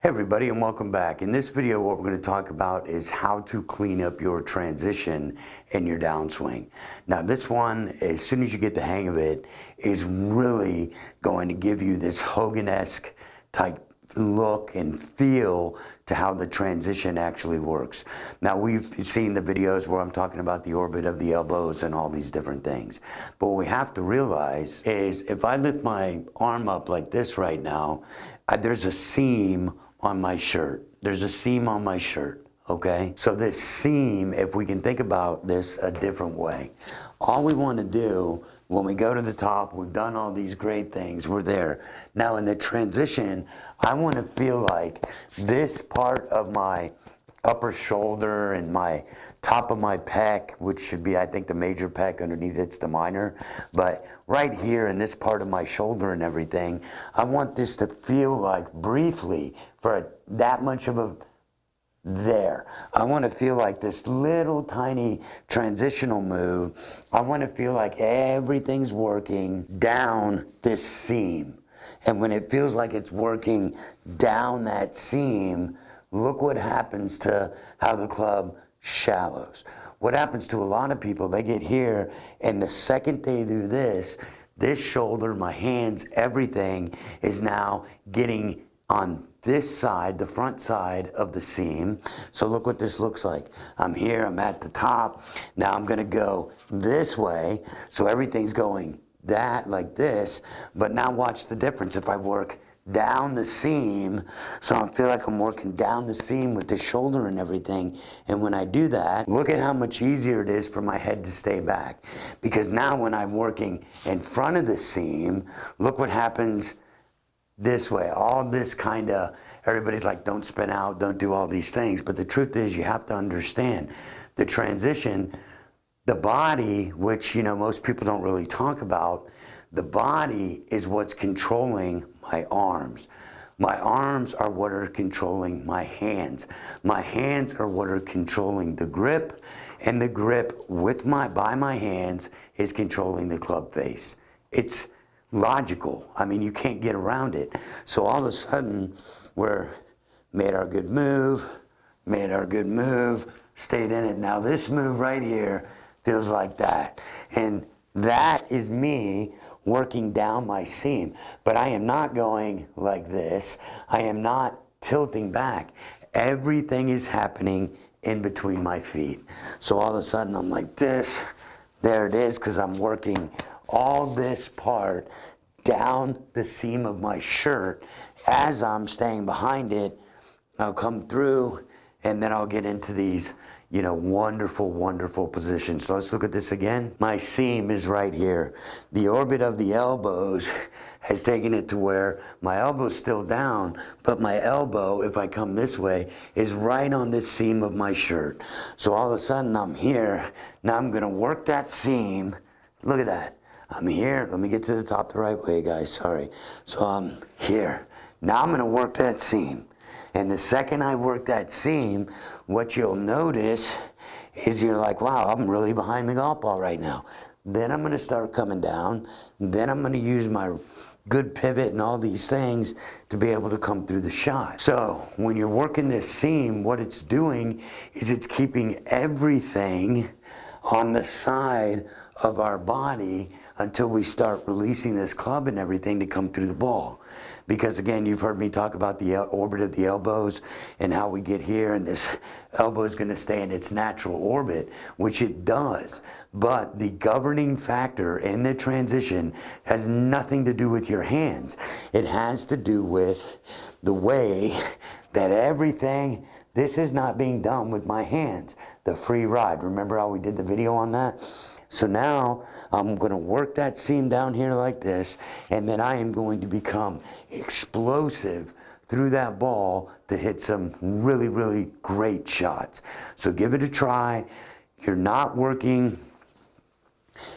Hey everybody, and welcome back. In this video, what we're going to talk about is how to clean up your transition and your downswing. Now this one, as soon as you get the hang of it, is really going to give you this Hogan-esque type look and feel to how the transition actually works. Now we've seen the videos where I'm talking about the orbit of the elbows and all these different things. But what we have to realize is if I lift my arm up like this right now, there's a seam on my shirt. There's a seam on my shirt, okay? So this seam, if we can think about this a different way, all we want to do when we go to the top, we've done all these great things, we're there. Now in the transition, I want to feel like this part of my upper shoulder and my top of my pec, which should be, I think, the major pec, underneath it's the minor, but right here in this part of my shoulder and everything, I want this to feel like briefly for that much of a there. I want to feel like this little tiny transitional move. I want to feel like everything's working down this seam. And when it feels like it's working down that seam, look what happens to how the club shallows. What happens to a lot of people, they get here, and the second they do this shoulder, my hands, everything is now getting on this side, the front side of the seam. So look what this looks like. I'm here, I'm at the top. Now I'm gonna go this way. So everything's going that like this, but now watch the difference if I work down the seam. So I feel like I'm working down the seam with the shoulder and everything. And when I do that, look at how much easier it is for my head to stay back. Because now when I'm working in front of the seam, look what happens this way. All this kind of, everybody's like, don't spin out, don't do all these things. But the truth is, you have to understand the transition, the body, which, you know, most people don't really talk about. The body is what's controlling my arms. My arms are what are controlling my hands. My hands are what are controlling the grip, and the grip by my hands is controlling the club face. It's logical. I mean, you can't get around it. So all of a sudden, we're made our good move, stayed in it. Now this move right here feels like that. And that is me working down my seam. But I am not going like this. I am not tilting back. Everything is happening in between my feet. So all of a sudden I'm like this. There it is, because I'm working all this part down the seam of my shirt. As I'm staying behind it, I'll come through, and then I'll get into these, you know, wonderful, wonderful positions. So let's look at this again. My seam is right here. The orbit of the elbows has taken it to where my elbow's still down, but my elbow, if I come this way, is right on this seam of my shirt. So all of a sudden I'm here. Now I'm gonna work that seam. Look at that. I'm here. Let me get to the top the right way, guys, sorry. So I'm here. Now I'm gonna work that seam. And the second I work that seam, what you'll notice is you're like, wow, I'm really behind the golf ball right now. Then I'm gonna start coming down. Then I'm gonna use my good pivot and all these things to be able to come through the shot. So when you're working this seam, what it's doing is it's keeping everything on the side of our body until we start releasing this club and everything to come through the ball. Because again, you've heard me talk about the orbit of the elbows and how we get here, and this elbow is going to stay in its natural orbit, which it does. But the governing factor in the transition has nothing to do with your hands. It has to do with the way that everything, this is not being done with my hands. The free ride, remember how we did the video on that? So now I'm going to work that seam down here like this, and then I am going to become explosive through that ball to hit some really, really great shots. So give it a try. You're not working,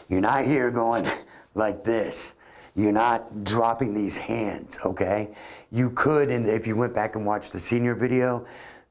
you're not here going like this. You're not dropping these hands, okay? You could, and if you went back and watched the senior video,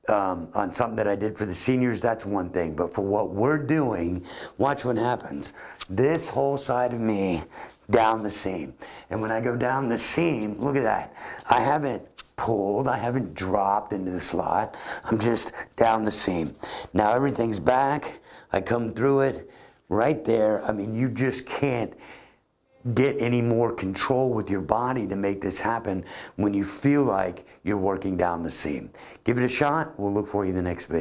on something that I did for the seniors, that's one thing. But for what we're doing, watch what happens. This whole side of me down the seam. And when I go down the seam, look at that. I haven't pulled. I haven't dropped into the slot. I'm just down the seam. Now everything's back. I come through it right there. I mean, you just can't get any more control with your body to make this happen when you feel like you're working down the seam. Give it a shot. We'll look for you in the next video.